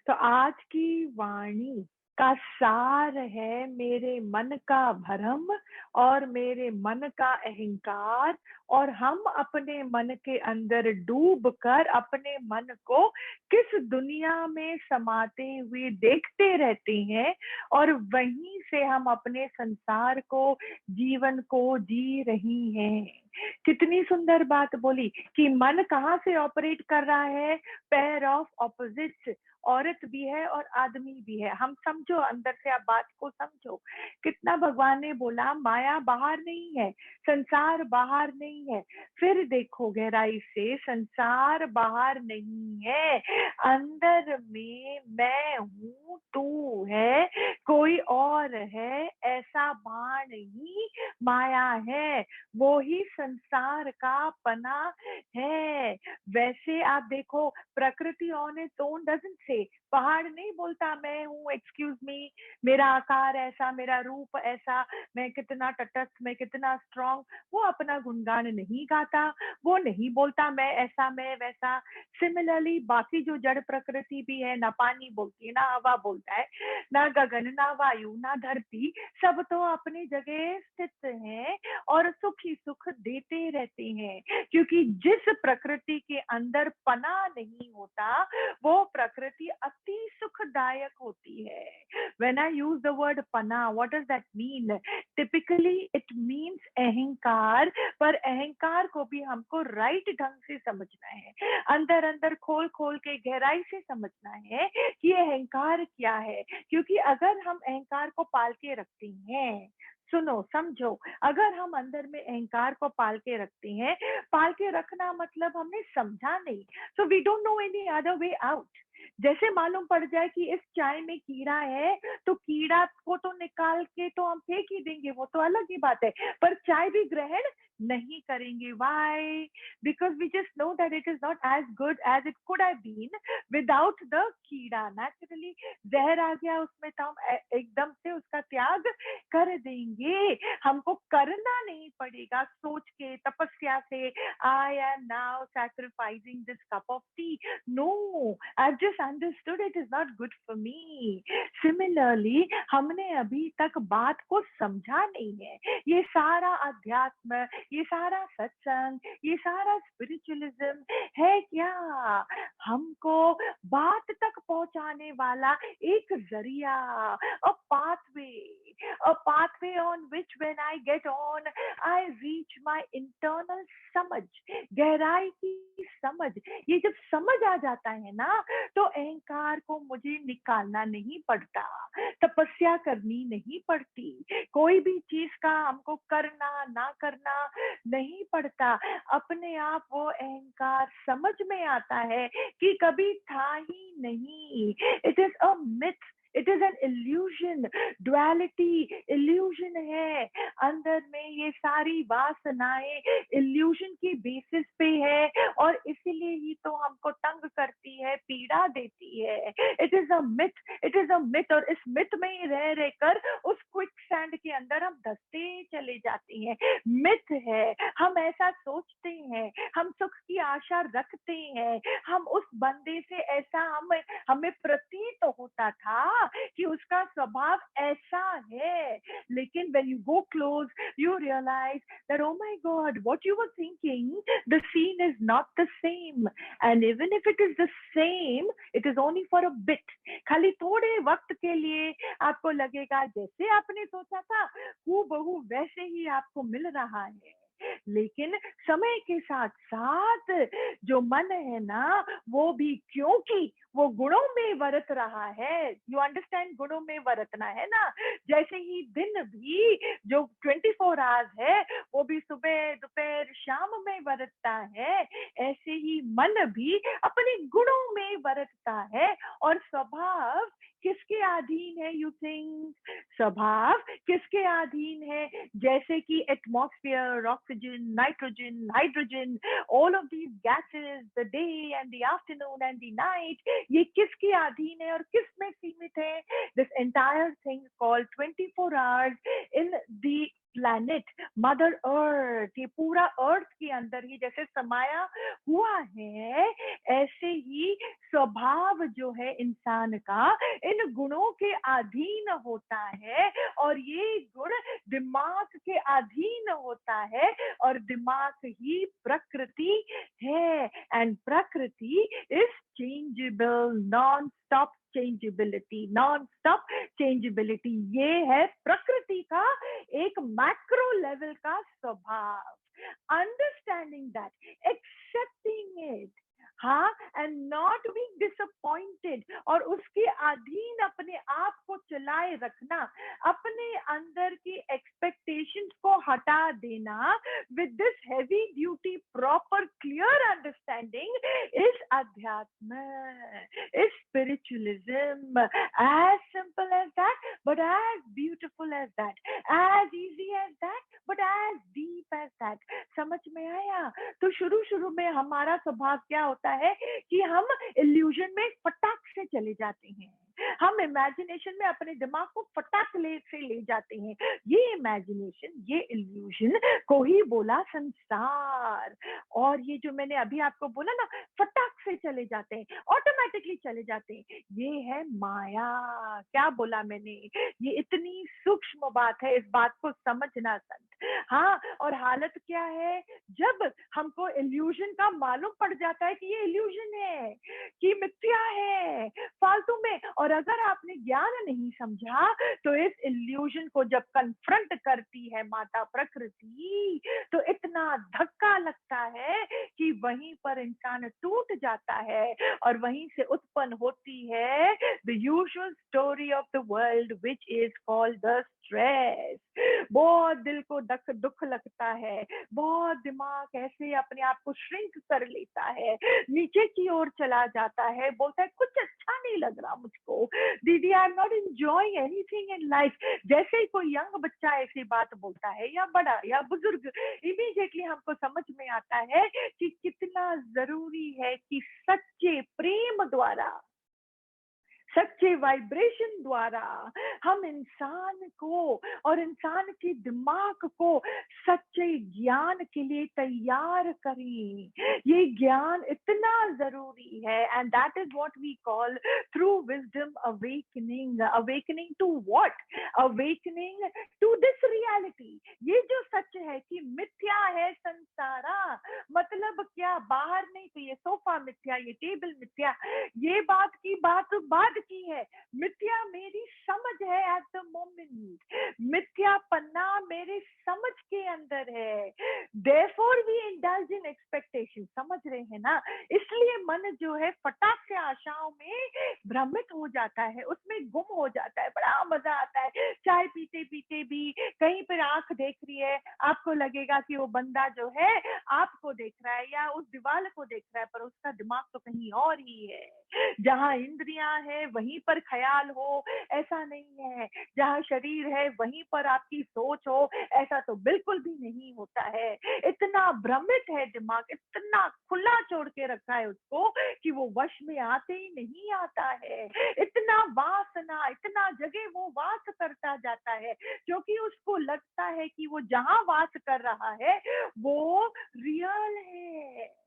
तो आज की वाणी का सार है मेरे मन का भरम और मेरे मन का अहंकार। और हम अपने मन के अंदर डूब कर अपने मन को किस दुनिया में समाते हुए देखते रहते हैं, और वहीं से हम अपने संसार को, जीवन को जी रही हैं। कितनी सुंदर बात बोली कि मन कहाँ से ऑपरेट कर रहा है। पेयर ऑफ ऑपोजिट्स, औरत भी है और आदमी भी है। हम समझो, अंदर से आप बात को समझो। कितना भगवान ने बोला माया बाहर नहीं है, संसार बाहर नहीं है। फिर देखो गहराई से, संसार बाहर नहीं है, अंदर में मैं हूँ, तू है, कोई और है, ऐसा बाण ही माया है। वो ही संसार का पना है। वैसे आप देखो, प्रकृति on its own doesn't say, पहाड़ नहीं बोलता मैं हूँ, एक्सक्यूज मी, मेरा आकार ऐसा, मेरा रूप ऐसा, मैं कितना तटस्थ, मैं कितना स्ट्रांग। वो अपना गुणगान नहीं गाता, वो नहीं बोलता मैं ऐसा, मैं वैसा। सिमिलरली बाकी जो जड़ प्रकृति भी है, ना पानी बोलती है, ना हवा बोलता है, ना गगन, ना वायु, ना धरती, सब तो अपनी जगह स्थित हैं और सुख ही सुख देते रहते हैं। क्योंकि जिस प्रकृति के अंदर पना नहीं होता, वो प्रकृति अति सुखदायक होती है। When I use the word pana, what does that mean? Typically it means अहंकार, पर अहंकार को भी हमको राइट ढंग से समझना है, अंदर अंदर खोल खोल के गहराई से समझना है कि अहंकार क्या है। क्योंकि अगर हम अहंकार को पाल के रखते हैं, सुनो समझो, अगर हम अंदर में अहंकार को पाल के रखते हैं, पाल के रखना मतलब हमने समझा नहीं, so we don't know any other way out. जैसे मालूम पड़ जाए कि इस चाय में कीड़ा है, तो कीड़ा को तो निकाल के तो हम फेंक ही देंगे, वो तो अलग ही बात है, पर चाय भी ग्रहण नहीं करेंगे। Why? Because we just know that it is not as good as it could have been without the कीड़ा। नेचुरली जहर आ गया उसमें, तो हम एकदम से उसका त्याग कर देंगे। हमको करना नहीं पड़ेगा सोच के, तपस्या से, I am now sacrificing this cup of tea. No, I just understood it is not good for me. Similarly हमने अभी तक बात को समझा नहीं है। ये सारा अध्यात्म, ये सारा सत्संग, ये सारा स्पिरिचुअलिज्म है क्या? हमको बात तक पहुंचाने वाला एक जरिया, a pathway on which when I get on, I reach my internal समझ, गहराई की समझ। ये जब समझ आ जाता है ना, तो अहंकार को मुझे निकालना नहीं पड़ता, तपस्या करनी नहीं पड़ती, कोई भी चीज का हमको करना ना करना नहीं पड़ता। अपने आप वो अहंकार समझ में आता है कि कभी था ही नहीं। It is a myth, it is an illusion, duality illusion है। अंदर में ये सारी वासनाएं इल्यूजन की बेसिस पे है, और इसीलिए ही तो हमको तंग करती है, पीड़ा देती है। It is a myth, it is a myth. और इस मिथ में ही रह रहकर उस क्विक सैंड के अंदर हम धसते चले जाते हैं। मिथ है, हम ऐसा सोचते हैं, हम सुख की आशा रखते हैं, हम उस बंदे से ऐसा हमें प्रतीत होता था कि उसका स्वभाव ऐसा है। लेकिन when you go close, you realize that oh my God, what you were thinking, the scene is not the same, and even if it is the same, it is only for a bit. खाली थोड़े वक्त के लिए आपको लगेगा जैसे आपने सोचा था, हूबहू वैसे ही आपको मिल रहा है। लेकिन समय के साथ साथ जो मन है ना, वो भी, क्योंकि वो गुणों में बरत रहा है, यू अंडरस्टैंड, गुणों में बरतना है ना। जैसे ही दिन भी जो 24 आवर्स है, वो भी सुबह दोपहर शाम में बरतता है, ऐसे ही मन भी अपने गुणों में बरतता है। और स्वभाव किसके अधीन है? यू थिंक स्वभाव किसके अधीन है? जैसे कि atmosphere, oxygen, nitrogen, hydrogen, all of these gases, the day and the afternoon and the night, ये किसके अधीन है और किस में सीमित है? This entire thing called 24 hours in the planet, mother earth, ये पूरा अर्थ के अंदर ही जैसे समाया हुआ है, ऐसे ही स्वभाव जो है इंसान का इन गुणों के अधीन होता है, और ये गुण दिमाग के अधीन होता है, और दिमाग ही प्रकृति है। एंड प्रकृति is changeable, non stop changeability, non stop changeability, ये है प्रकृति का एक मैक्रो लेवल का स्वभाव। अंडरस्टैंडिंग दैट, एक्सेप्टिंग इट, हाँ, एंड नॉट बीइंग डिसअपॉइंटेड, और उसके अधीन अपने आप को चलाए रखना, अपने अंदर की एक्सपेक्टेशंस को हटा देना, with this heavy duty proper clear understanding is adhyatma, is spiritualism, as simple as that but as beautiful as that, as easy as that but as deep as that। समझ में आया? तो शुरू शुरू में हमारा स्वभाव क्या होता है कि हम इल्यूजन में फटाक से चले जाते हैं, हम इमेजिनेशन में अपने दिमाग को फटाक से ले जाते हैं। ये इमेजिनेशन, ये इल्यूजन को ही बोला संसार। और ये जो मैंने अभी आपको बोला ना, फटाक से चले जाते हैं, ऑटोमेटिकली चले जाते हैं, ये है माया। क्या बोला मैंने? ये इतनी सूक्ष्म बात है, इस बात को समझना संत। हाँ, और हालत क्या है जब हमको इल्यूजन का मालूम पड़ जाता है कि ये इल्यूजन है, कि मिथ्या है, फालतू में। और अगर आपने ज्ञान नहीं समझा तो इस इल्यूजन को जब कन्फ्रंट करती है माता प्रकृति, तो इतना धक्का लगता है कि वहीं पर इंसान टूट जाता है, और वहीं से उत्पन्न होती है the usual story of the world which is called the stress. बहुत दिल को दुख लगता है, बहुत दिमाग ऐसे अपने आप को श्रिंक कर लेता है, नीचे की ओर चला जाता है, बोलता है कुछ अच्छा नहीं लग रहा मुझको, दीदी I am not enjoying anything in life. जैसे ही कोई यंग बच्चा ऐसी बात बोलता है, या बड़ा या बुजुर्ग, इमीडिएटली हमको समझ में आता है कि कितना जरूरी है कि सच्चे प्रेम द्वारा, सच्चे वाइब्रेशन द्वारा हम इंसान को और इंसान के दिमाग को सच्चे ज्ञान के लिए तैयार करें। ये ज्ञान इतना जरूरी है, and that is what we call through wisdom awakening. Awakening to what? Awakening to this reality. ये जो सच है कि मिथ्या है संसारा, मतलब क्या? बाहर नहीं तो ये सोफा मिथ्या, ये टेबल मिथ्या, ये बात की बात बाद की है। मिथ्या मेरी समझ है एट द मोमेंट, मिथ्या पन्ना मेरे समझ के अंदर है। Therefore we indulge in expectation. समझ रहे हैं ना? इसलिए मन जो है फटाक से आशाओं में भ्रमित हो जाता है, उसमें गुम हो जाता है। बड़ा मजा आता है चाय पीते पीते भी, कहीं पर आंख देख रही है, आपको लगेगा कि वो बंदा जो है आपको देख रहा है या उस दीवार को देख रहा है, पर उसका दिमाग तो कहीं और ही है। जहाँ इंद्रियां है वहीं पर ख्याल हो, ऐसा नहीं है। जहाँ शरीर है वहीं पर आपकी सोच हो, ऐसा तो बिल्कुल भी नहीं होता है। इतना भ्रमित है दिमाग, इतना खुला छोड़ के रखा है उसको कि वो वश में आते ही नहीं आता है। इतना वासना, इतना जगह वो वास करता जाता है, क्योंकि उसको लगता है कि वो जहाँ वास कर रहा है वो रियल है।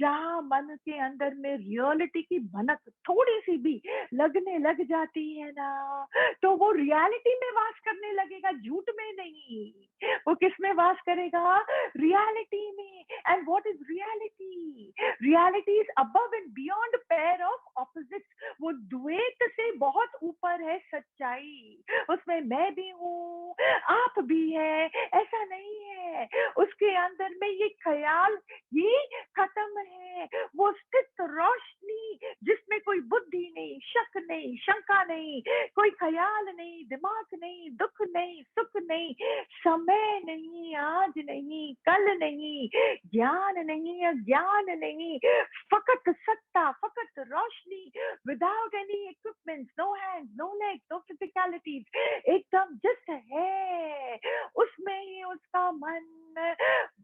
जहाँ मन के अंदर में रियलिटी की भनक थोड़ी सी भी लगने लग जाती है ना, तो वो रियलिटी में वास करने लगेगा, झूठ में नहीं। वो किस में वास करेगा? रियलिटी में। And what is reality? Reality is above and beyond pair of opposites. वो द्वैत से बहुत ऊपर है सच्चाई, उसमें मैं भी हूँ, आप भी है, ऐसा नहीं है। उसके अंदर में ये ख्याल ये खत्म है, वो स्थित रोशनी जिसमें कोई बुद्धि नहीं, शक नहीं, शंका नहीं, कोई ख्याल नहीं, दिमाग नहीं, दुख नहीं, सुख नहीं, समय नहीं, आज नहीं, कल नहीं, ज्ञान नहीं, अज्ञान नहीं, फकत सत्ता, फकत रोशनी, without any equipment, no hand, no leg, no physicalities, एकदम जस्ट है। उसमें ही उसका मन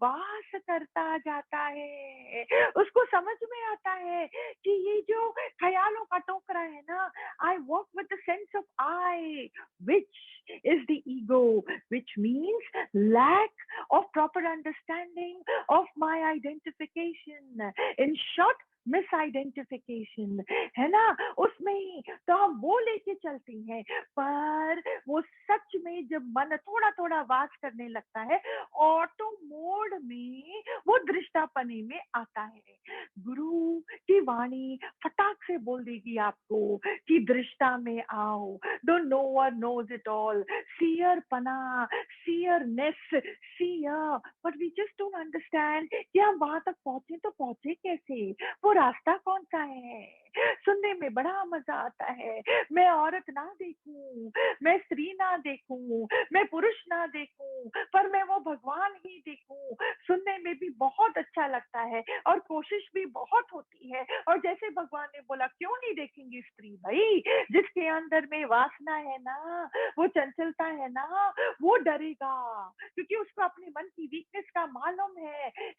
वास करता जाता है। उसको समझ में आता है कि ये जो ख्यालों का टोकरा है ना, I walk with the sense of I which is the ego, which means lack of proper understanding of my identification. In short, miss identification, है ना? उसमें ही तो हम वो लेके चलते हैं, पर वो सच में जब मन थोड़ा थोड़ा वास करने लगता है, ऑटो मोड में वो दृष्टापने में आता है। गुरु की वाणी फटाक से बोल देगी आपको कि दृष्टा में आओ। The knower knows it all, seer पना, seerness, seer, but we just don't understand कि हम वहां तक पहुंचे तो पहुंचे कैसे, वो रास्ता कौन सा है। सुनने में बड़ा मजा आता है। मैं औरत ना देखूं, मैं स्त्री ना देखूं, मैं पुरुष ना देखूं, पर मैं वो भगवान ही देखूं। सुनने में भी बहुत अच्छा लगता है और कोशिश भी बहुत होती है। और जैसे भगवान ने बोला, क्यों नहीं देखेंगी स्त्री भाई, जिसके अंदर में वासना है ना, वो चंचलता है ना, वो डरेगा, क्योंकि उसको अपने मन की वीकनेस का मालूम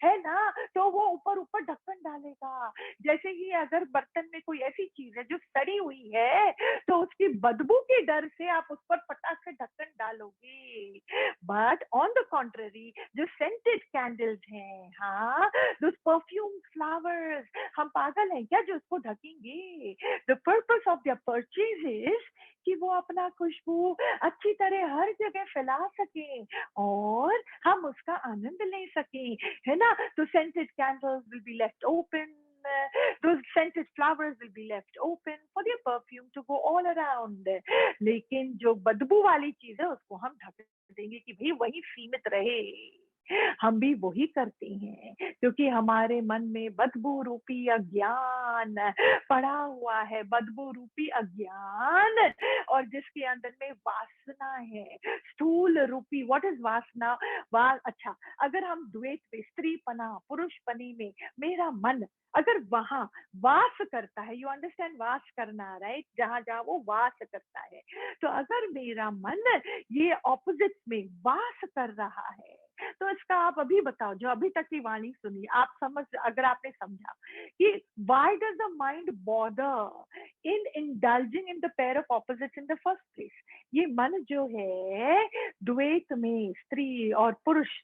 है ना, तो वो ऊपर ऊपर ढक्कन डालेगा। जैसे ही अगर बर्तन में कोई ऐसी चीज है जो सड़ी हुई है, तो उसकी बदबू के डर से आप उस पर फटाक से ढक्कन डालोगे। बट ऑन द कॉन्ट्ररी, जो सेंटेड कैंडल्स हैं, हाँ, दो परफ्यूम फ्लावर्स, हम पागल हैं क्या जो उसको ढकेंगे? The purpose of their purchase is कि वो अपना खुशबू अच्छी तरह हर जगह फैला सकें और हम उसका आनंद ले सकें, है ना? तो scented candles will be left open, those scented flowers will be left open for their perfume to go all around. लेकिन जो बदबू वाली चीज है उसको हम ढक देंगे कि भाई वही सीमित रहे। हम भी वही करते हैं, क्योंकि हमारे मन में बदबू रूपी अज्ञान पड़ा हुआ है, बदबू रूपी अज्ञान, और जिसके अंदर में वासना है, स्थूल रूपी। व्हाट इज वासना? अच्छा, अगर हम द्वैत में, स्त्री पना पुरुष पनी में मेरा मन अगर वहां वास करता है, यू अंडरस्टैंड वास करना, राइट? जहां जहां वो वास करता है, तो अगर मेरा मन ये ऑपोजिट में वास कर रहा है, तो इसका आप अभी बताओ, जो अभी तक की वाणी सुनी, आप समझ, अगर आपने समझा कि why does the mind bother in indulging in the pair of opposites in the first place. ये मन जो है द्वैत में, स्त्री और पुरुष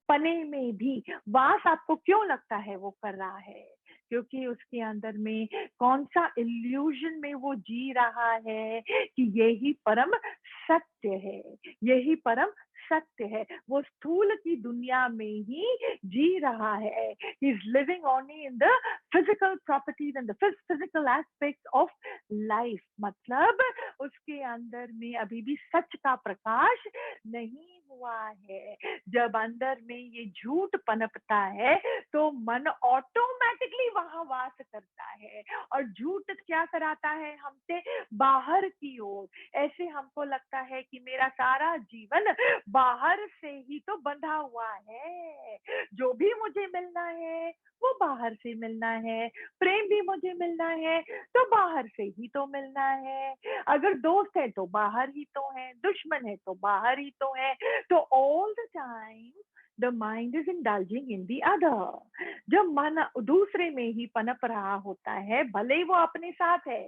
पने में भी वास आपको क्यों लगता है वो कर रहा है? क्योंकि उसके अंदर में कौन सा इल्यूजन में वो जी रहा है कि यही परम सत्य है, यही परम सत्य है। वो स्थूल की दुनिया में ही जी रहा है। He is living only in the physical properties and the physical aspect of life. मतलब उसके अंदर में अभी भी सच का प्रकाश नहीं हुआ है। जब अंदर में ये झूठ पनपता है, तो मन ऑटोमेटिकली वहां वास करता है, और झूठ क्या कराता है हमसे? बाहर की ओर। ऐसे हमको लगता है कि मेरा सारा जीवन बाहर से ही तो बंधा हुआ है, जो भी मुझे मिलना है वो बाहर से मिलना है, प्रेम भी मुझे मिलना है तो बाहर से ही तो मिलना है, अगर दोस्त है तो बाहर ही तो है, दुश्मन है तो बाहर ही तो है। तो all the time the mind is indulging in the other. जब मन दूसरे में ही पनप रहा होता है, भले ही वो अपने साथ है,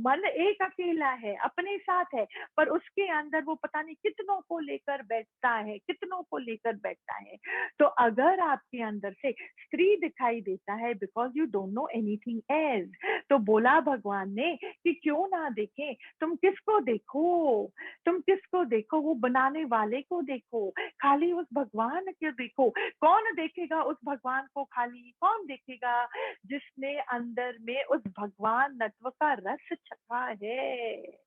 मन एक अकेला है, अपने साथ है, पर उसके अंदर वो पता नहीं कितनों को लेकर बैठता है, कितनों को लेकर बैठता है। तो अगर आपके अंदर से स्त्री दिखाई देता है, because you don't know anything else, तो बोला भगवान ने कि क्यों ना देखें, तुम किसको देखो, तुम किसको देखो? वो बनाने वाले को देखो, खाली उस भगवान को देखो। कौन देखेगा उस भगवान को? खाली कौन देखेगा? जिसने अंदर में उस भगवान तत्व का रस चखा है,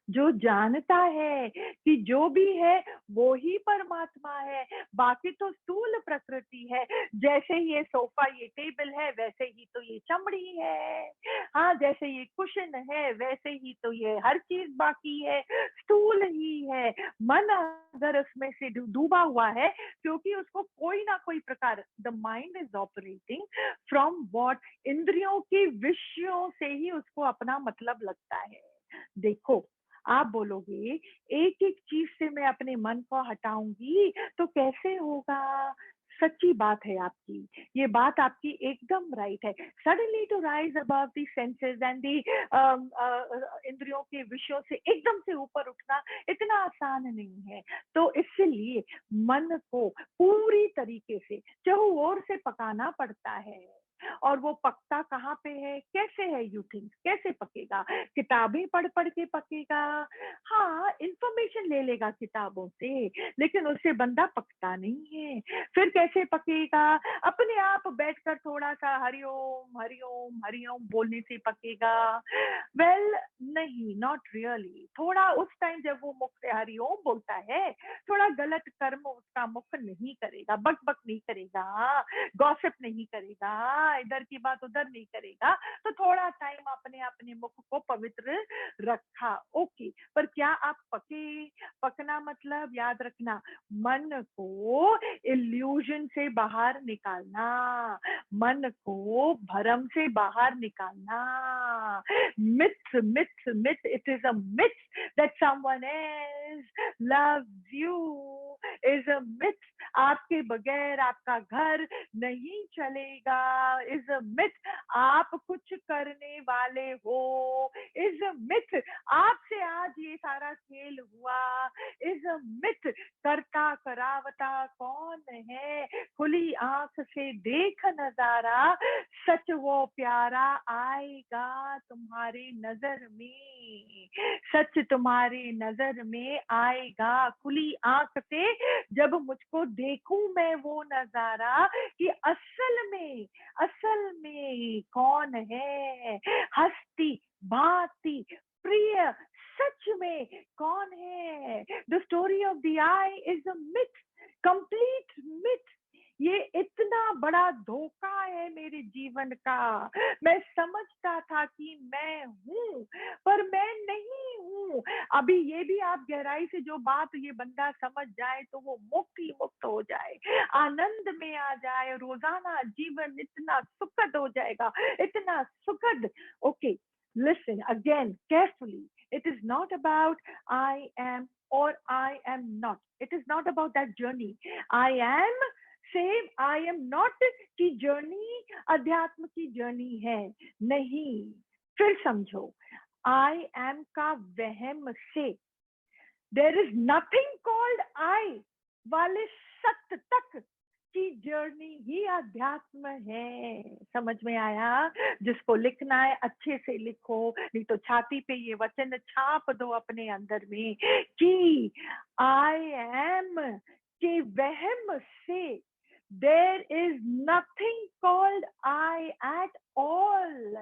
जो जानता है कि जो भी है वो ही परमात्मा है, बाकी तो स्थूल प्रकृति है। जैसे ये सोफा, ये टेबल है, वैसे ही तो ये चमड़ी है, हाँ, जैसे ये कुशन है, वैसे ही तो ये हर चीज बाकी है, स्थूल ही है। मन अगर उसमें से डूबा हुआ है, क्योंकि उसको कोई ना कोई प्रकार, the mind is operating from what, इंद्रियों के विषयों से ही उसको अपना मतलब लगता है। देखो, आप बोलोगे एक एक चीज से मैं अपने मन को हटाऊंगी तो कैसे होगा? सच्ची बात है आपकी, ये बात आपकी एकदम राइट है। Suddenly to rise above the senses and the इंद्रियों के विषयों से एकदम से ऊपर उठना इतना आसान नहीं है। तो इसलिए मन को पूरी तरीके से चारों ओर से पकाना पड़ता है। और वो पकता कहाँ पे है, कैसे है, यू थिंक कैसे पकेगा? किताबें पढ़ पढ़ के पकेगा? हाँ, इंफॉर्मेशन ले लेगा किताबों से, लेकिन उससे बंदा पकता नहीं है। फिर कैसे पकेगा? अपने आप बैठकर थोड़ा सा हरिओम हरिओम हरिओम बोलने से पकेगा? वेल नहीं, नॉट रियली। थोड़ा उस टाइम जब वो मुख से हरिओम बोलता है, थोड़ा गलत कर्म उसका मुख नहीं करेगा, बक बक नहीं करेगा, गॉसिप नहीं करेगा, इधर की बात उधर नहीं करेगा, तो थोड़ा टाइम अपने अपने मुख को पवित्र रखा, ओके। पर क्या आप पके? पकना मतलब याद रखना, मन को इल्यूजन से बाहर निकालना, मन को भ्रम से बाहर निकालना। Myth myth myth, it is a myth that someone else loves you is a myth। आपके बगैर आपका घर नहीं चलेगा is a myth। आप कुछ करने वाले हो is a myth। आपसे आज ये सारा खेल हुआ is a myth। करता करावता कौन है? खुली आंख से देख नजारा, सच वो प्यारा आएगा तुम्हारी नजर में, सच तुम्हारी नजर में आएगा। खुली आंख से जब मुझको देखूं मैं वो नजारा कि असल में कौन है? हस्ती भांति प्रिय सच में कौन है? The story of the I is a myth, complete myth. ये इतना बड़ा धोखा है मेरे जीवन का। मैं समझता था कि मैं हूँ, पर मैं नहीं हूँ। अभी ये भी आप गहराई से जो बात ये बंदा समझ जाए तो वो मुक्त ही मुक्त हो जाए, आनंद में आ जाए, रोजाना जीवन इतना सुखद हो जाएगा, इतना सुखद। Okay, listen again carefully। It is not about I am or I am not। It is not about that journey। I am same I am not की जर्नी अध्यात्म की जर्नी है नहीं। फिर समझो, आई एम का वहम से there is nothing called I वाले सत्य तक की जर्नी ही अध्यात्म है। समझ में आया? जिसको लिखना है अच्छे से लिखो, नहीं तो छाती पे ये वचन छाप दो अपने अंदर में कि आई एम के वहम से there is nothing called I at all।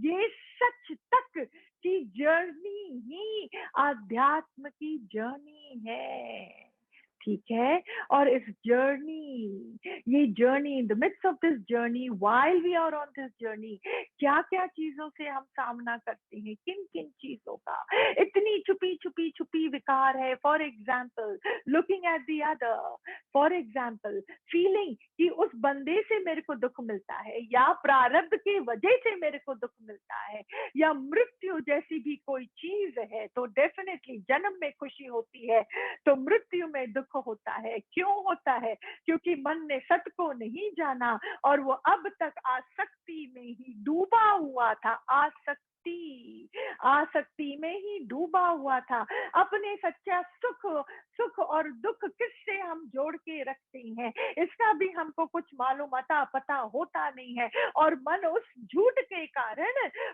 ये सच तक की जर्नी ही आध्यात्म की जर्नी है, ठीक है? और इस जर्नी, ये journey, in the midst of this journey, while we are on this journey, क्या क्या चीजों से हम सामना करते हैं, किन किन चीजों का? इतनी छुपी छुपी छुपी विकार है। For example looking at the other, for example feeling कि उस बंदे से मेरे को दुख मिलता है, या प्रारब्ध की वजह से मेरे को दुख मिलता है, या मृत्यु जैसी भी कोई चीज है, तो डेफिनेटली जन्म में खुशी होती है तो मृत्यु में दुख होता है। क्यों होता है? क्योंकि मन ने सत्य को नहीं जाना और वो अब तक आसक्ति में ही डूबा हुआ था, आसक्ति में ही डूबा हुआ था। अपने सच्चा सुख और दुख किससे हम जोड़ के रखते हैं, इसका भी हमको कुछ मालूम पता होता नहीं है। और मन उस झूठ के कारण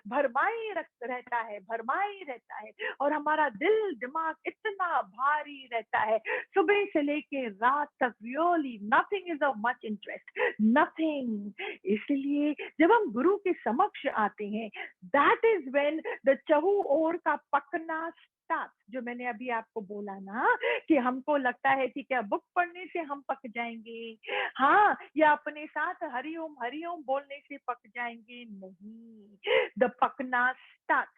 भरमाई रहता है और हमारा दिल दिमाग इतना भारी रहता है, सुबह से लेके रात तक। Really nothing is of much interest, nothing. इसलिए जब हम गुरु के समक्ष आते हैं, दैट इज व्हेन द चहु ओर का पकना स्टार्ट। जो मैंने अभी आपको बोला ना कि हमको लगता है कि क्या बुक पढ़ने से हम पक जाएंगे, हाँ, या अपने साथ हरिओम हरिओम बोलने से पक जाएंगे, नहीं। द पकना start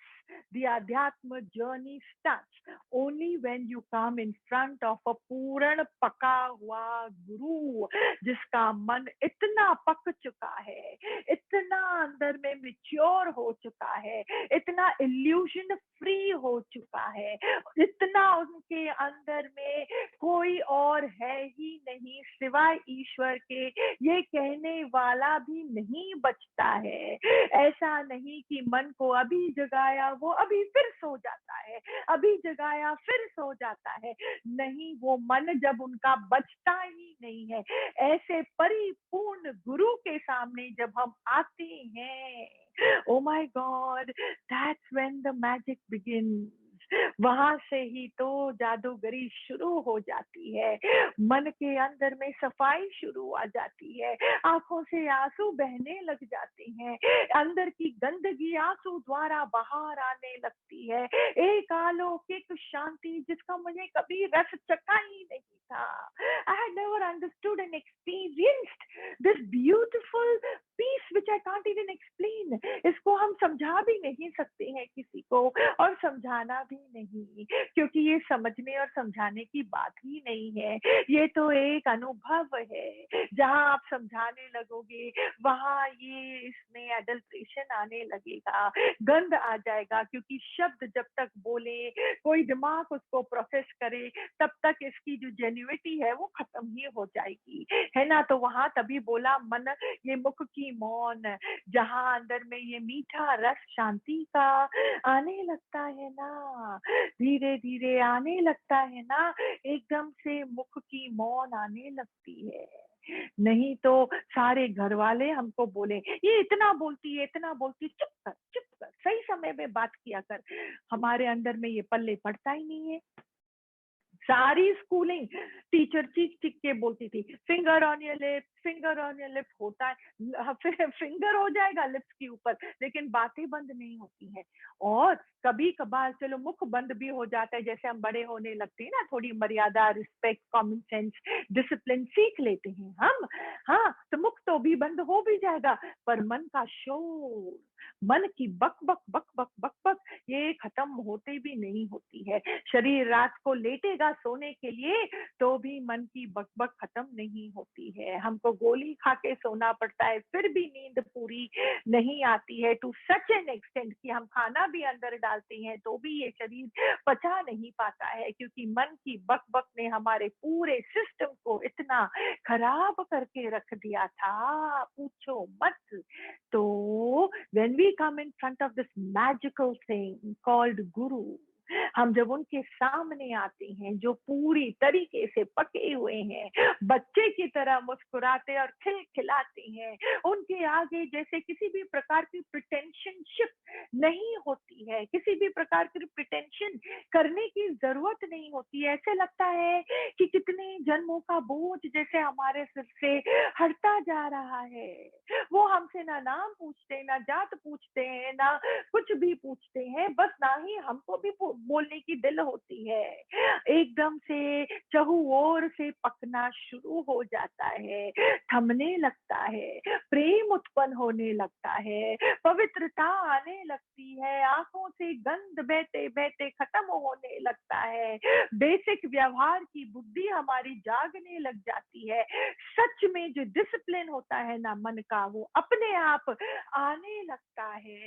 The Adhyatma journey starts only when you come in front of a पूर्ण पका हुआ गुरु, जिसका मन इतना पक चुका है, इतना अंदर में मिच्योर हो चुका है, इतना इल्यूजन फ्री हो चुका है, इतना उनके अंदर में कोई और है ही नहीं सिवाय ईश्वर के, ये कहने वाला भी नहीं बचता है। ऐसा नहीं कि मन को अभी जगाया वो अभी फिर सो जाता है, अभी जगाया फिर सो जाता है। नहीं, वो मन जब उनका बचता ही नहीं है, ऐसे परिपूर्ण गुरु के सामने जब हम आते हैं, oh my God, that's when the magic begins. वहां से ही तो जादूगरी शुरू हो जाती है, मन के अंदर में सफाई शुरू आ जाती है, आंखों से आंसू बहने लग जाते हैं, अंदर की गंदगी आंसू द्वारा बाहर आने लगती है, एक अलौकिक शांति जिसका मुझे कभी रस चखा ही नहीं था। I had never understood and experienced this beautiful peace which I can't even explain. इसको हम समझा भी नहीं सकते हैं किसी को, और समझाना भी नहीं, क्योंकि ये समझने और समझाने की बात ही नहीं है, ये तो एक अनुभव है। जहां आप समझाने लगोगे वहां ये इसमें एडल्ट्रेशन आने लगेगा, गंध आ जाएगा, क्योंकि शब्द जब तक बोले, कोई दिमाग उसको प्रोसेस करे, तब तक इसकी जो जेन्युइनिटी है वो खत्म ही हो जाएगी, है ना। तो वहां तभी बोला मन, ये मुख की मौन, जहां अंदर में ये मीठा रस शांति का आने लगता है ना, धीरे धीरे आने लगता है ना, एकदम से मुख की मौन आने लगती है। नहीं तो सारे घर वाले हमको बोले, ये इतना बोलती है, इतना बोलती है, चुप कर, सही समय में बात किया कर। हमारे अंदर में ये पल्ले पड़ता ही नहीं है। सारी स्कूलिंग टीचर चीख चीख के बोलती थी, finger on your lips, finger on your lips, होता है फिंगर हो जाएगा लिप्स के ऊपर, लेकिन बातें बंद नहीं होती हैं। और कभी कभार चलो मुख बंद भी हो जाता है, जैसे हम बड़े होने लगते हैं ना, थोड़ी मर्यादा, रिस्पेक्ट, कॉमन सेंस, डिसिप्लिन सीख लेते हैं हम, हाँ, तो मुख तो भी बंद हो भी जाएगा, पर मन का शोर, मन की बक बक बक बक बक बक, ये खत्म होते भी नहीं होती है। शरीर रात को लेटेगा सोने के लिए तो भी मन की बकबक खत्म नहीं होती है। हमको गोली खा के सोना पड़ता है, फिर भी नींद पूरी नहीं आती है, टू सच एन एक्सटेंट कि हम खाना भी अंदर डालते हैं तो भी ये शरीर पचा नहीं पाता है, क्योंकि मन की बकबक ने हमारे पूरे सिस्टम को इतना खराब करके रख दिया था, पूछो मत। तो when we come in front of this magical thing called Guru, हम जब उनके सामने आते हैं, जो पूरी तरीके से पके हुए हैं, बच्चे की तरह मुस्कुराते और खिलखिलाते हैं, उनके आगे जैसे किसी भी प्रकार की प्रिटेंशनशिप नहीं होती है, किसी भी प्रकार की प्रिटेंशन करने की जरूरत नहीं होती है। ऐसे लगता है कि कितने जन्मों का बोझ जैसे हमारे सिर से हटता जा रहा है। वो हमसे ना नाम पूछते, ना जात पूछते हैं, ना कुछ भी पूछते हैं, बस ना ही हमको भी बोलने की दिल होती है। एकदम से चहु ओर से पकना शुरू हो जाता है, थमने लगता है, प्रेम उत्पन्न होने लगता है, पवित्रता आने लगती है, आंखों से गंध बहते बहते खत्म होने लगता है, बेसिक व्यवहार की बुद्धि हमारी जागने लग जाती है। सच में जो डिसिप्लिन होता है ना मन का, वो अपने आप आने लगता है।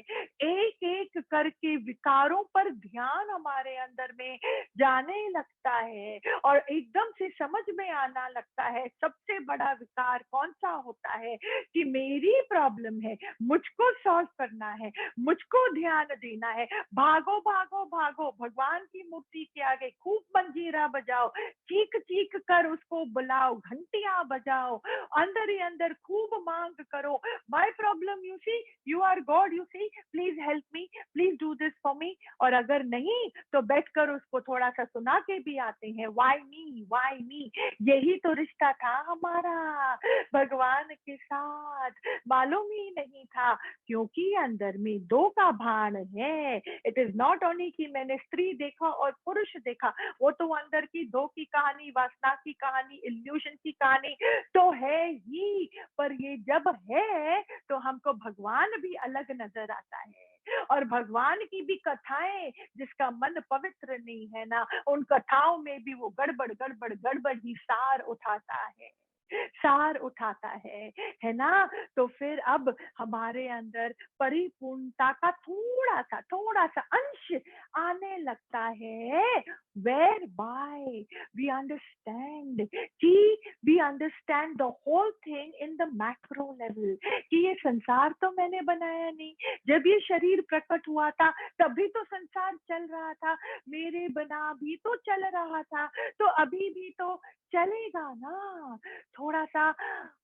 एक एक करके विकारों पर ध्यान हमारे अंदर में जाने लगता है, और एकदम से समझ में आना लगता है सबसे बड़ा विकार कौन सा होता है, कि मेरी प्रॉब्लम है, मुझको सॉल्व करना है, मुझको ध्यान देना है। भागो भागो भागो, भगवान की मूर्ति के आगे खूब मंजीरा बजाओ, चीख चीख कर उसको बुलाओ, घंटियां बजाओ, अंदर ही अंदर खूब मांग करो, my problem you see, you are God, you see, please help me, please do this for me. और अगर नहीं तो बैठकर उसको थोड़ा सा सुना के भी आते हैं, वाई मी, वाई मी। यही तो रिश्ता था हमारा भगवान के साथ, मालूम ही नहीं था, क्योंकि अंदर में दो का भान है। इट इज नॉट ओनली कि मैंने स्त्री देखा और पुरुष देखा, वो तो अंदर की दो की कहानी, वासना की कहानी, इल्यूशन की कहानी तो है ही, पर ये जब है तो हमको भगवान भी अलग नजर आता है। और भगवान की भी कथाएं, जिसका मन पवित्र नहीं है ना, उन कथाओं में भी वो गड़बड़ गड़बड़ गड़बड़ ही सार उठाता है, सार उठाता है ना। तो फिर अब हमारे अंदर परिपूर्णता का थोड़ा सा अंश आने लगता है, वेर बाय वी अंडरस्टैंड कि we understand the whole thing in the macro level, कि ये संसार तो मैंने बनाया नहीं, जब ये शरीर प्रकट हुआ था तभी तो संसार चल रहा था, मेरे बना भी तो चल रहा था, तो अभी भी तो चलेगा ना। थोड़ा सा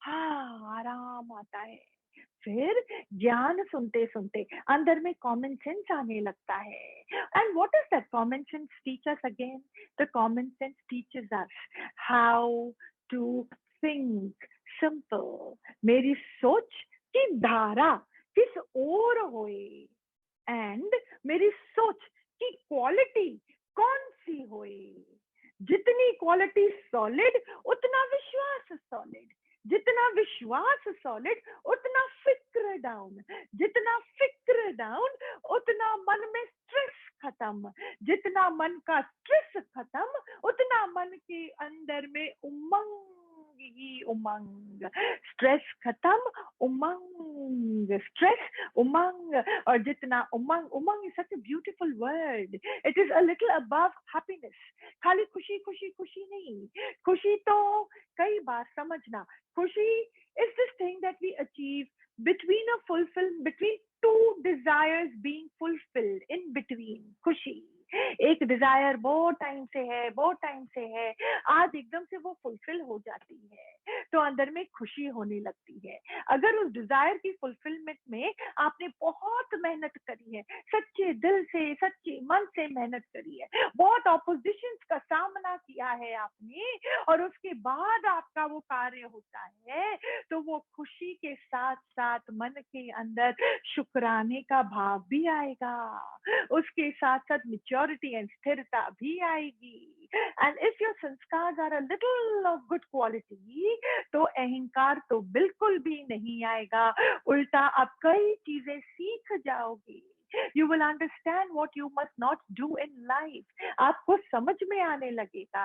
हाँ आराम आता है। फिर ज्ञान सुनते सुनते अंदर में कॉमन सेंस आने लगता है। And what is that common sense teach us again? The common sense teaches us how to think simple. मेरी सोच की धारा किस ओर होए, एंड मेरी सोच की क्वालिटी कौन सी होए। जितनी क्वालिटी सॉलिड उतना विश्वास सॉलिड, जितना विश्वास सॉलिड उतना फिक्र डाउन, जितना फिक्र डाउन उतना मन में स्ट्रेस खत्म, जितना मन का स्ट्रेस खत्म उतना मन के अंदर में उमंग ही उमंग। स्ट्रेस खत्म, उमंग, स्ट्रेस उमंग। और जितना उमंग, उमंग is such a beautiful word, it is a little above happiness. खाली खुशी खुशी खुशी नहीं, खुशी तो कई बार समझना, खुशी is this thing that we achieve between two desires being fulfilled, in between खुशी। एक डिजायर बहुत टाइम से है, बहुत टाइम से है, आज एकदम से वो फुलफिल हो जाती है तो अंदर में खुशी होने लगती है। अगर उस डिजायर की फुलफिलमेंट में आपने बहुत मेहनत करी है, सच्चे दिल से सच्चे मन से मेहनत करी है, बहुत ऑपोजिशंस का सामना किया है आपने, और उसके बाद आपका वो कार्य होता है, तो वो खुशी के साथ साथ मन के अंदर शुक्राने का भाव भी आएगा, उसके साथ साथ मेच्योरिटी एंड स्थिरता भी आएगी। एंड इफ योर संस्कार are a little of good quality, तो अहंकार तो बिल्कुल भी नहीं आएगा, उल्टा आप कई चीजें सीख जाओगे। You will understand what you must not do in life. आपको समझ में आने लगेगा।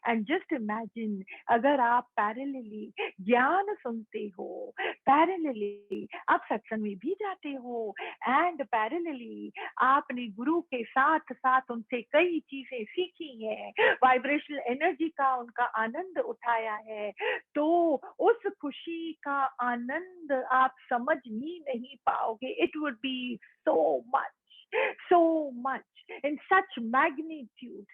And just imagine, अगर आप पैरेलली ज्ञान सुनते हो, पैरेलली आप सत्संग में भी जाते हो, एंड पैरेलली आपने गुरु के साथ साथ उनसे कई चीजें सीखी है, वाइब्रेशनल एनर्जी का उनका आनंद उठाया है, तो उस खुशी का आनंद आप समझ ही नहीं पाओगे। It would be so much in such magnitude,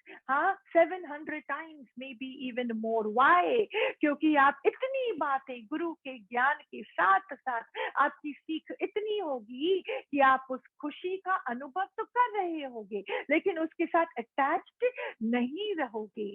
700 times, maybe even more. Why? क्योंकि आप इतनी बातें गुरु के ज्ञान के साथ साथ आपकी सीख इतनी होगी कि आप उस खुशी का अनुभव तो कर रहे होगे, लेकिन उसके साथ अटैच्ड नहीं रहोगे।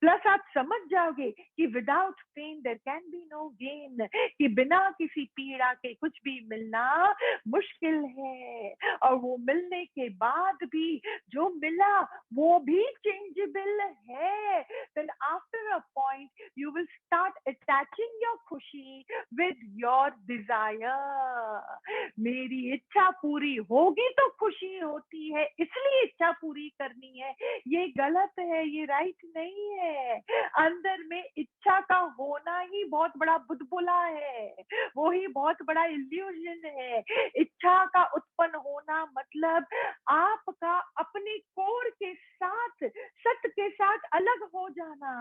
प्लस आप समझ जाओगे कि without pain there can be no gain, कि बिना किसी पीड़ा के कुछ भी मिलना मुश्किल है, और वो मिलने के बाद भी जो मिला वो भी चेंजेबल है। Then after a point you will start attaching your खुशी with your desire. मेरी इच्छा पूरी होगी तो खुशी होती है, इसलिए इच्छा पूरी करनी है, ये गलत है, ये राइट नहीं है। अंदर में इच्छा का होना ही बहुत बड़ा बुलबुला है, वो ही बहुत बड़ा इल्यूजन है। इच्छा का उत्पन्न होना मतलब आपका अपने कोर के साथ, सत्य के साथ अलग हो जाना,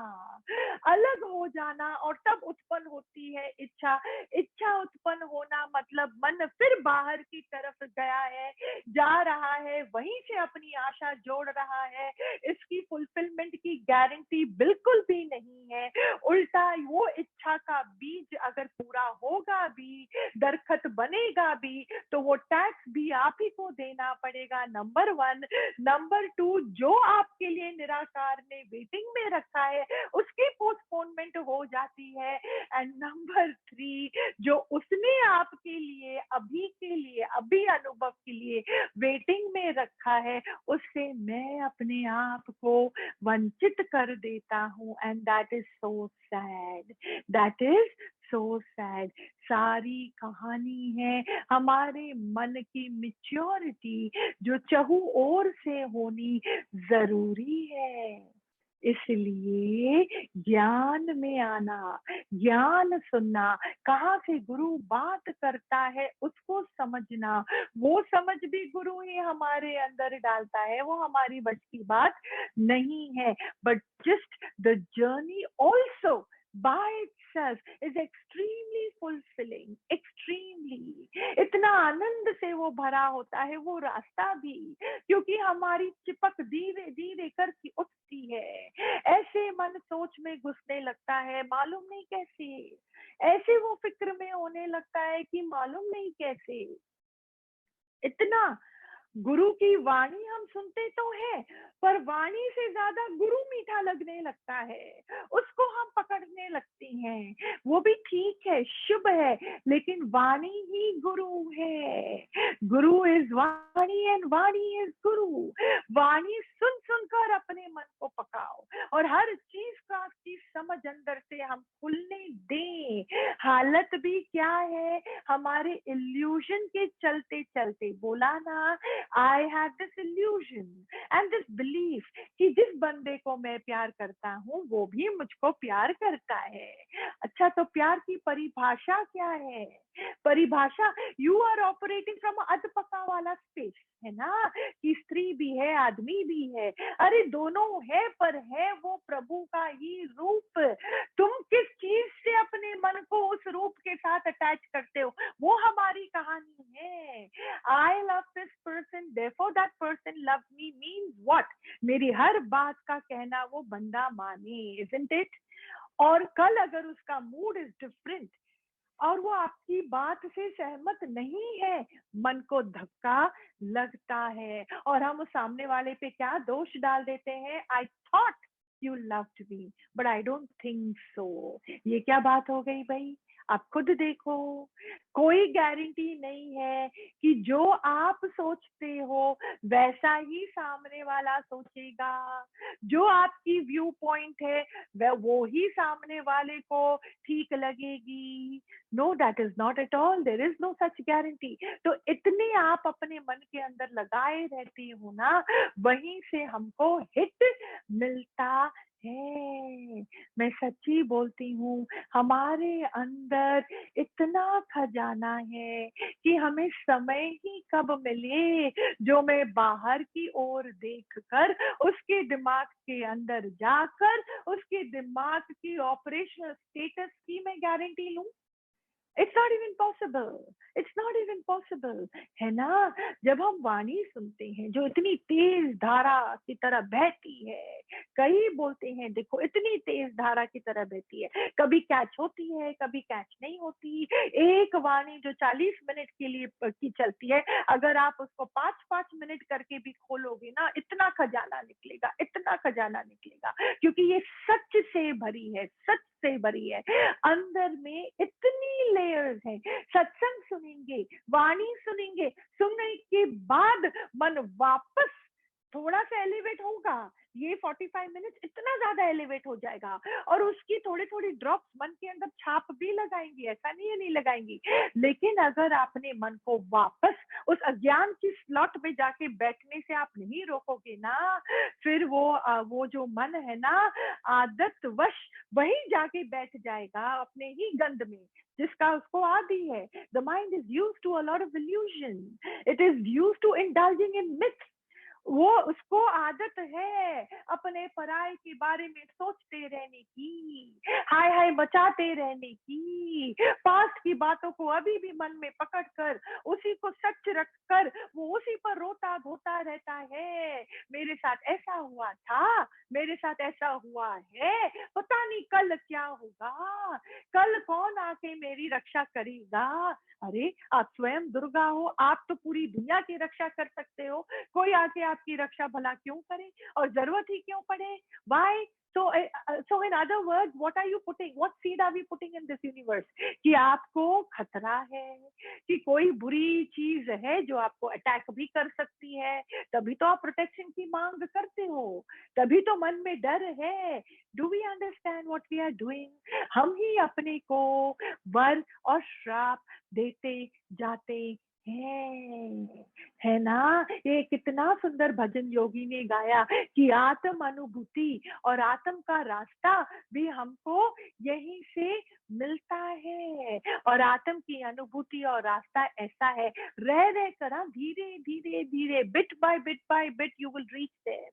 अलग हो जाना, और तब उत्पन्न होती है इच्छा। इच्छा उत्पन्न होना मतलब मन फिर बाहर की तरफ गया है, जा रहा है, वहीं से अपनी आशा जोड़ रहा है। इसकी फुलफिलमेंट की गारंटी बिल्कुल भी नहीं है, उल्टा वो इच्छा का बीज अगर पूरा होगा भी, दरखत बनेगा भी, तो वो टैक्स भी आप ही को देना पड़ेगा, नंबर 1। नंबर 2, जो आपके लिए निराकार ने वेटिंग में रखा है उसकी पोस्टपोनमेंट हो जाती है। एंड नंबर 3, जो उसने आपके लिए अभी के लिए, अभी अनुभव के लिए वेटिंग में रखा है, उससे मैं अपने आप को वंचित कर देता हूँ। And that is so sad, that is so sad. सारी कहानी है हमारे मन की मैच्योरिटी जो चहु ओर से होनी जरूरी है। इसलिए ज्ञान में आना, ज्ञान सुनना, कहाँ से गुरु बात करता है उसको समझना, वो समझ भी गुरु ही हमारे अंदर डालता है, वो हमारी बस की बात नहीं है। But just the journey also by itself is extremely fulfilling, extremely। इतना आनंद से वो भरा होता है वो रास्ता भी, क्योंकि हमारी चिपक धीरे धीरे करके उठती है। ऐसे मन सोच में घुसने लगता है मालूम नहीं कैसे, ऐसे वो फिक्र में होने लगता है कि मालूम नहीं कैसे। इतना गुरु की वाणी हम सुनते तो हैं, पर वाणी से ज्यादा गुरु मीठा लगने लगता है, उसको हम पकड़ने लगते हैं। वो भी ठीक है, शुभ है, लेकिन वाणी ही गुरु है। Guru is vani and vani is guru. वाणी सुन सुनकर अपने मन को पकाओ और हर चीज का की समझ अंदर से हम खुलने दें। हालत भी क्या है, हमारे इल्यूजन के चलते चलते बोला ना, I had this illusion and this belief कि जिस बंदे को मैं प्यार करता हूँ वो भी मुझको प्यार करता है। अच्छा, तो प्यार की परिभाषा क्या है? परिभाषा, यू आर ऑपरेटिंग फ्रॉम अधपका वाला स्पेस, है ना, कि स्त्री भी है आदमी भी है। अरे दोनों है, पर है वो प्रभु का ही रूप। तुम किस चीज से अपने मन को उस रूप के साथ अटैच करते हो, वो हमारी कहानी है। I love this person, therefore that person loves me means what? मेरी हर बात का कहना वो बंदा माने, isn't it? और कल अगर उसका मूड इज डिफरेंट और वो आपकी बात से सहमत नहीं है, मन को धक्का लगता है और हम उस सामने वाले पे क्या दोष डाल देते हैं, I thought you loved me but I don't think so. ये क्या बात हो गई भाई? आप खुद देखो, कोई गारंटी नहीं है कि जो आप सोचते हो वैसा ही सामने वाला सोचेगा। जो आपकी व्यू पॉइंट है वह वो ही सामने वाले को ठीक लगेगी। No, that is not at all, there is no such guarantee. तो इतने आप अपने मन के अंदर लगाए रहते हो ना, वहीं से हमको हिट मिलता है। मैं सच्ची बोलती हूँ, हमारे अंदर इतना खजाना है कि हमें समय ही कब मिले जो मैं बाहर की ओर देखकर उसके दिमाग के अंदर जाकर उसके दिमाग की ऑपरेशनल स्टेटस की मैं गारंटी लूं। It's not even possible, it's not even possible, है ना। जब हम वाणी सुनते हैं जो इतनी तेज धारा की तरह बहती है, कई बोलते हैं देखो इतनी तेज धारा की तरह बहती है, कभी कैच होती है कभी कैच नहीं होती। एक वाणी जो 40 मिनट के लिए की चलती है, अगर आप उसको 5-5 मिनट करके भी खोलोगे ना, इतना खजाना निकलेगा, इतना खजाना निकलेगा, क्योंकि ये सच से भरी है, सच से भरी है। अंदर में इतनी लेयर्स हैं। सत्संग सुनेंगे, वाणी सुनेंगे, सुनने के बाद मन वापस थोड़ा सा एलिवेट होगा। ये 45 मिनट इतना ज्यादा एलिवेट हो जाएगा और उसकी थोड़ी थोड़ी ड्रॉप्स मन के अंदर छाप भी लगाएंगी, ऐसा नहीं है नहीं लगाएंगी। लेकिन अगर आपने मन को वापस उस अज्ञान की स्लॉट में जाके बैठने से आप नहीं रोकोगे ना, फिर वो जो मन है ना, आदतवश वहीं जाके बैठ जाएगा अपने ही गंध में जिसका उसको आदी है। The mind is used to a lot of illusion, it is used to indulging in myths. वो उसको आदत है अपने पराये के बारे में सोचते रहने की, हाय हाय मचाते रहने की, पास्ट की बातों को अभी भी मन में पकड़ कर उसी को सच रख कर वो उसी पर रोता धोता रहता है। मेरे साथ ऐसा हुआ था, मेरे साथ ऐसा हुआ है, पता नहीं कल क्या होगा, कल कौन आके मेरी रक्षा करेगा। अरे आप स्वयं दुर्गा हो, आप तो पूरी दुनिया की रक्षा कर सकते हो, कोई आके आपकी रक्षा भला क्यों करे और जरूरत ही क्यों पड़े? Why? So in other words, what are you putting? What seed are we putting in this universe? कि आपको खतरा है, कि कोई बुरी चीज है जो आपको अटैक भी कर सकती है, तभी तो आप प्रोटेक्शन की मांग करते हो, तभी तो मन में डर है। Do we understand what we are doing? हम ही अपने को वर और श्राप देते जाते है ना? ये कितना सुंदर भजन योगी ने गाया कि आत्म अनुभूति और आत्म का रास्ता भी हमको यहीं से मिलता है, और आत्म की अनुभूति और रास्ता ऐसा है, रह कर धीरे धीरे धीरे, bit by bit you will reach there,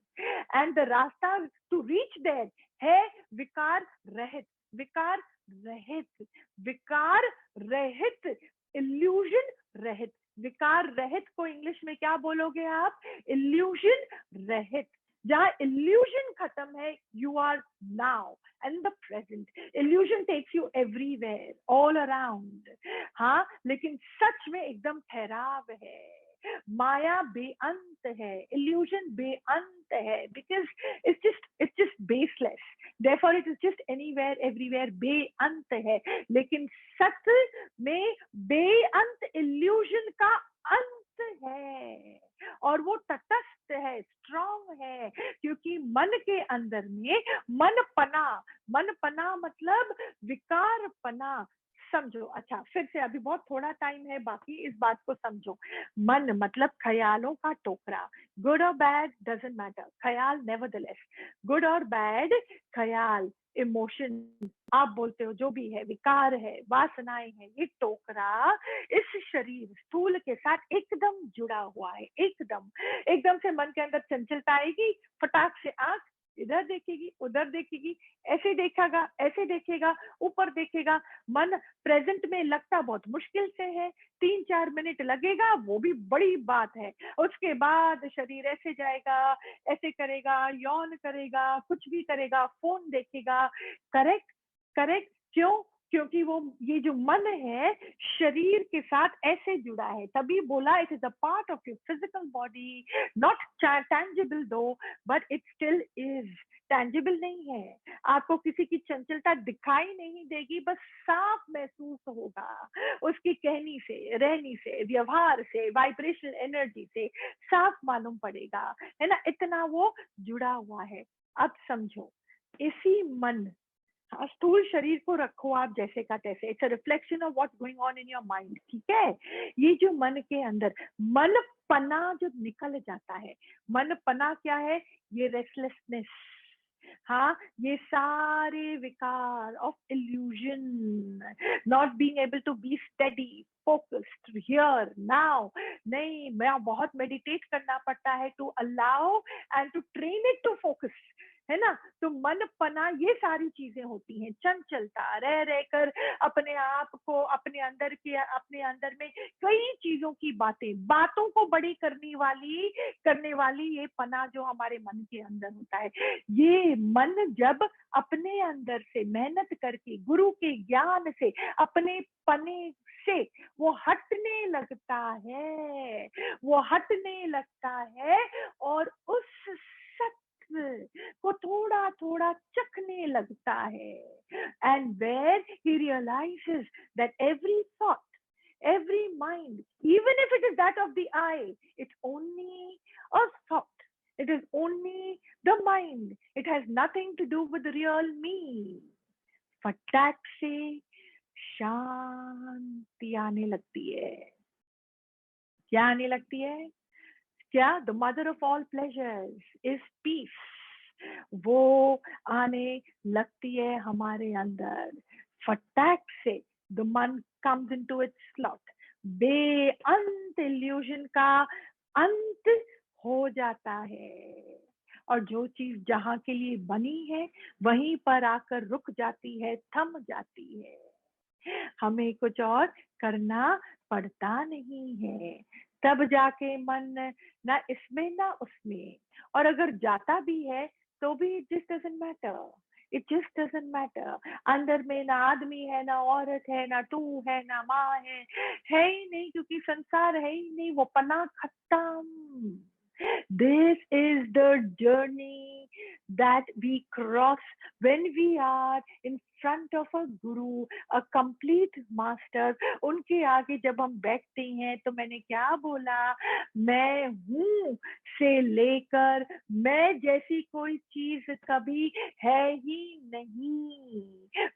and the rasta to reach there है विकार रहित, विकार रहित, विकार रहित, इल्यूजन रहित। विकार रहित को इंग्लिश में क्या बोलोगे आप? इल्यूजन रहित। जहां इल्यूजन खत्म है, you are now and the present. Illusion takes you everywhere, all around. हाँ, लेकिन सच में एकदम ठहराव है। माया बेअंत है, इल्यूजन बेअंत है, because it's just baseless, therefore it is just anywhere everywhere, बेअंत है। लेकिन सत्य में बेअंत इल्यूजन का अंत है, और वो तटस्थ है, स्ट्रॉन्ग है, क्योंकि मन के अंदर में मन पना मतलब विकार पना। समझो, अच्छा फिर से, अभी बहुत थोड़ा टाइम है बाकी, इस बात को समझो। मन मतलब ख्यालों का टोकरा, गुड और बैड डजंट मैटर, ख्याल नेवरदलेस, गुड और बैड ख्याल, इमोशन आप बोलते हो, जो भी है, विकार है, वासनाएं है, ये टोकरा इस शरीर स्थूल के साथ एकदम जुड़ा हुआ है। एकदम से मन के अंदर चंचलता आएगी, फटाक से आंख इधर देखेगी, उधर देखेगी, ऐसे देखेगा, ऊपर देखेगा। मन प्रेजेंट में लगता बहुत मुश्किल से है, 3-4 मिनट लगेगा, वो भी बड़ी बात है। उसके बाद शरीर ऐसे जाएगा, ऐसे करेगा, यौन करेगा, कुछ भी करेगा, फोन देखेगा। करेक्ट। क्यों? क्योंकि वो ये जो मन है शरीर के साथ ऐसे जुड़ा है, तभी बोला it is a part of your physical body, not tangible though, but it still is. Tangible नहीं है, आपको किसी की चंचलता दिखाई नहीं देगी, बस साफ महसूस होगा उसकी कहनी से, रहनी से, व्यवहार से, वाइब्रेशनल एनर्जी से साफ मालूम पड़ेगा, है ना? इतना वो जुड़ा हुआ है। अब समझो, इसी मन, हाँ, स्थूल शरीर को रखो आप जैसे का तैसे, it's a reflection of what's going on in your mind, ठीक है? ये जो मन के अंदर मन पना जब निकल जाता है, मन पना क्या है? ये रेस्टलेसनेस, हाँ, ये सारे विकार of illusion, not being able to be steady focused here now. नहीं, मैं बहुत मेडिटेट करना पड़ता है to allow and to train it to focus, है ना? तो मन पना, ये सारी चीजें होती हैं, चंचलता, रह कर अपने आप को, अपने अंदर में कई चीजों की बातों को बड़ी करने वाली ये पना जो हमारे मन के अंदर होता है। ये मन जब अपने अंदर से मेहनत करके, गुरु के ज्ञान से, अपने पने से वो हटने लगता है, और उस को थोड़ा थोड़ा चखने लगता है, and where he realizes that every thought, every mind, even if it is that of the eye, it's only a thought, it is only the mind, it has nothing to do with the real me। फटाक से शांति आने लगती है। क्या आने लगती है? क्या? The mother of all pleasures is peace. वो आने लगती है हमारे अंदर, फटाक से द मन कम्स इनटू इट्स स्लॉट, बेअंत इल्यूजन का अंत हो जाता है, और जो चीज जहां के लिए बनी है वहीं पर आकर रुक जाती है, थम जाती है। हमें कुछ और करना पड़ता नहीं है, तब जाके मन ना इसमें ना उसमें, और अगर जाता भी है तो भी it just doesn't matter, it just doesn't matter. अंदर में ना आदमी है, ना औरत है, ना तू है, ना माँ है ही नहीं, क्योंकि संसार है ही नहीं, वो पना खत्म। This is the journey that we cross when we are in front of a guru, a complete master. उनके आगे जब हम बैठते हैं तो मैंने क्या बोला, मैं हूँ से लेकर मैं जैसी कोई चीज कभी है ही नहीं।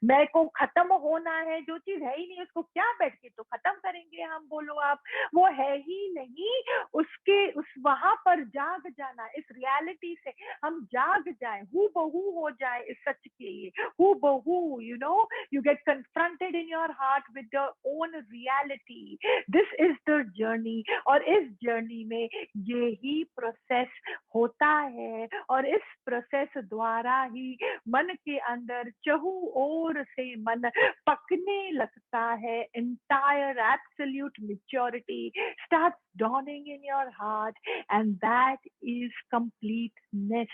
मैं को खत्म होना है, जो चीज है ही नहीं उसको क्या बैठ के तो खत्म करेंगे हम, बोलो आप। वो है ही नहीं, उसके उस वहां पर जाग जाना, इस रियलिटी से हम जाग जाए, हू बहू हो जाए इस सच के लिए, हू बहू, you know, you get confronted in your heart with your own reality. This is the journey, और इस जर्नी में यही प्रोसेस होता है, और इस प्रोसेस द्वारा ही मन के अंदर चहु ओर से मन पकने लगता है। entire absolute maturity starts dawning in your heart, and that is completeness.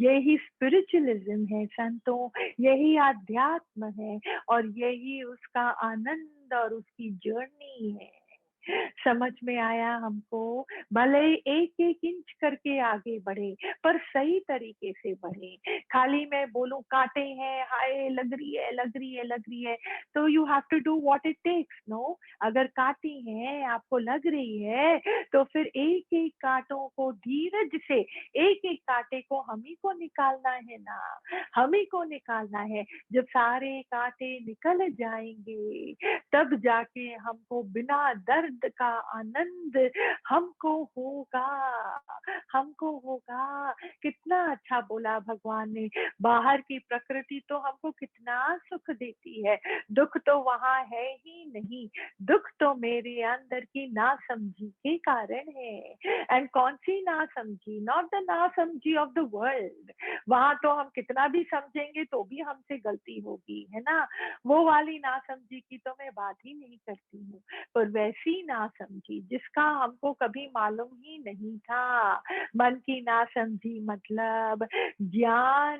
यही spiritualism है संतों, यही आध्यात्म है, और यही उसका आनंद और उसकी जर्नी है। समझ में आया हमको? भले एक एक इंच करके आगे बढ़े, पर सही तरीके से बढ़े। खाली मैं बोलूं कांटे हैं, हाय लग रही है लग रही है लग रही है, तो you have to do what it takes. No, अगर काटी है, आपको लग रही है, तो फिर एक एक कांटों को धीरज से, एक एक कांटे को हम ही को निकालना है ना, हम ही को निकालना है। जब सारे कांटे निकल जाएंगे, तब जाके हमको बिना दर्द का आनंद हमको होगा, हमको होगा। कितना अच्छा बोला भगवान ने, बाहर की प्रकृति तो हमको कितना सुख देती है, दुख तो वहां है ही नहीं। दुख तो मेरे अंदर की नासमझी के कारण है। एंड कौन सी नासमझी? नॉट द नासमझी ऑफ द वर्ल्ड। वहां तो हम कितना भी समझेंगे तो भी हमसे गलती होगी, है ना। वो वाली नासमझी की तो मैं बात ही नहीं करती हूँ, पर वैसी नासमझी जिसका हमको कभी मालूम ही नहीं था। मन की नासमझी मतलब ज्ञान,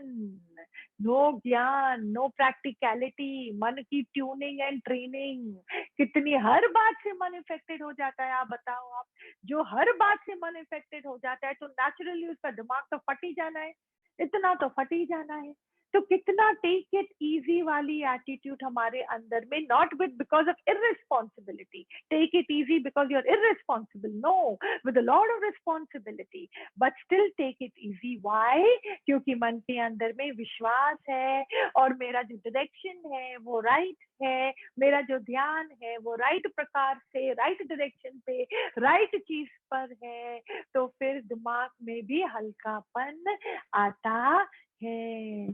नो ज्ञान, नो प्रैक्टिकलिटी, मन की ट्यूनिंग एंड ट्रेनिंग। कितनी हर बात से मन इफेक्टेड हो जाता है, आप बताओ आप। जो हर बात से मन इफेक्टेड हो जाता है तो नेचुरली उसका दिमाग तो फट ही जाना है, इतना तो फट ही जाना है। तो कितना टेक इट इजी वाली एटीट्यूड हमारे अंदर में, not with because of irresponsibility, take it easy because you are irresponsible, no, with a lot of responsibility, but still take it easy. Why? क्योंकि मन के अंदर में विश्वास है, और मेरा जो डायरेक्शन है वो राइट है, मेरा जो ध्यान है वो राइट प्रकार से, राइट डायरेक्शन पे, राइट चीज पर है। तो फिर दिमाग में भी हल्कापन आता है।